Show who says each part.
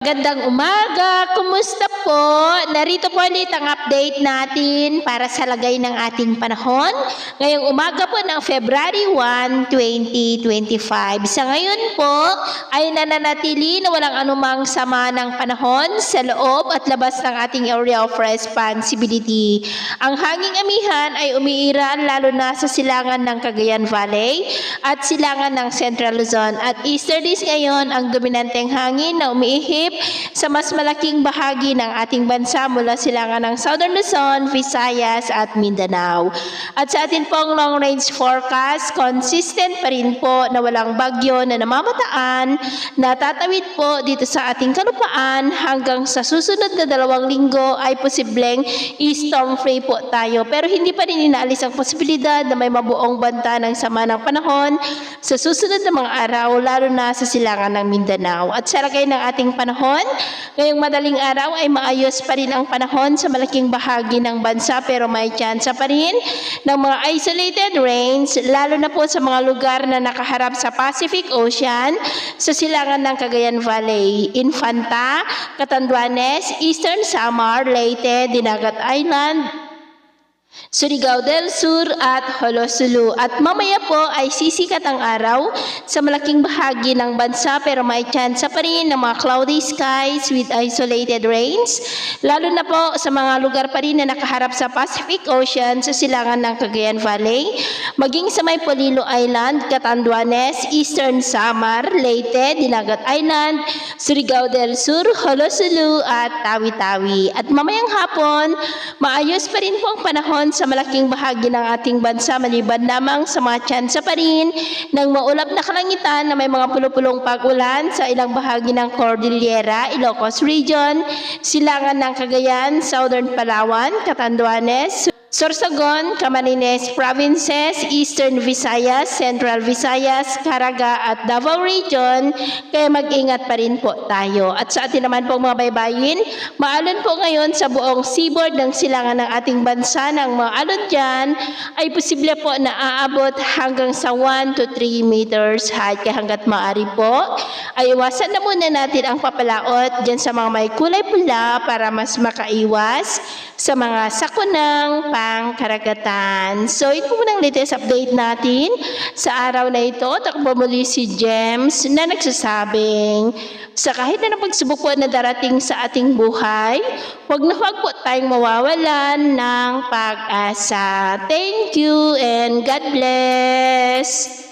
Speaker 1: Magandang umaga! Kumusta po? Narito po ulit ang update natin para sa lagay ng ating panahon. Ngayong umaga po ng February 1, 2025. Sa ngayon po ay nananatili na walang anumang sama ng panahon sa loob at labas ng ating area of responsibility. Ang hanging amihan ay umiiral lalo na sa silangan ng Cagayan Valley at silangan ng Central Luzon. At easterlies ngayon ang dominanteng hangin na umiihip sa mas malaking bahagi ng ating bansa mula silangan ng Southern Luzon, Visayas at Mindanao. At sa atin pong long range forecast, consistent pa rin po na walang bagyo na namamataan na tatawid po dito sa ating kalupaan hanggang sa susunod na 2 linggo ay posibleng storm free po tayo. Pero hindi pa rin inaalis ang posibilidad na may mabuong banta ng sama ng panahon sa susunod na mga araw lalo na sa silangan ng Mindanao. At sa lagay ng ating panahon, ngayong madaling araw ay maayos pa rin ang panahon sa malaking bahagi ng bansa pero may tsansa pa rin ng mga isolated rains lalo na po sa mga lugar na nakaharap sa Pacific Ocean sa silangan ng Cagayan Valley, Infanta, Catanduanes, Eastern Samar, Leyte, Dinagat Island, Surigao del Sur at Holosulu. At mamaya po ay sisikat ang araw sa malaking bahagi ng bansa pero may tsansa pa rin ng mga cloudy skies with isolated rains lalo na po sa mga lugar pa rin na nakaharap sa Pacific Ocean sa silangan ng Cagayan Valley, maging sa may Polillo Island, Catanduanes, Eastern Samar, Leyte, Dinagat Island, Surigao del Sur, Holosulu at Tawi-Tawi. At mamayang hapon, maayos pa rin po ang panahon sa malaking bahagi ng ating bansa maliban lamang sa mga tsansa pa rin ng maulap na kalangitan na may mga pulupulong pag-ulan sa ilang bahagi ng Cordillera, Ilocos Region, silangan ng Cagayan, Southern Palawan, Catanduanes, Sorsogon, Camarines Provinces, Eastern Visayas, Central Visayas, Caraga at Davao Region, kaya mag-ingat pa rin po tayo. At sa atin naman pong mga baybayin, maalon po ngayon sa buong seaboard ng silangan ng ating bansa ng mga alon dyan ay posible po na aabot hanggang sa 1 to 3 meters height. Kaya hanggat maaari po, ay iwasan na muna natin ang papalaot dyan sa mga may kulay pula para mas makaiwas sa mga sakunang pangkaragatan. So, ito po ng latest update natin sa araw na ito. Takbo muli si James na nagsasabing sa kahit na pagsubok po na darating sa ating buhay, huwag na huwag po tayong mawawalan ng pag-asa. Thank you and God bless!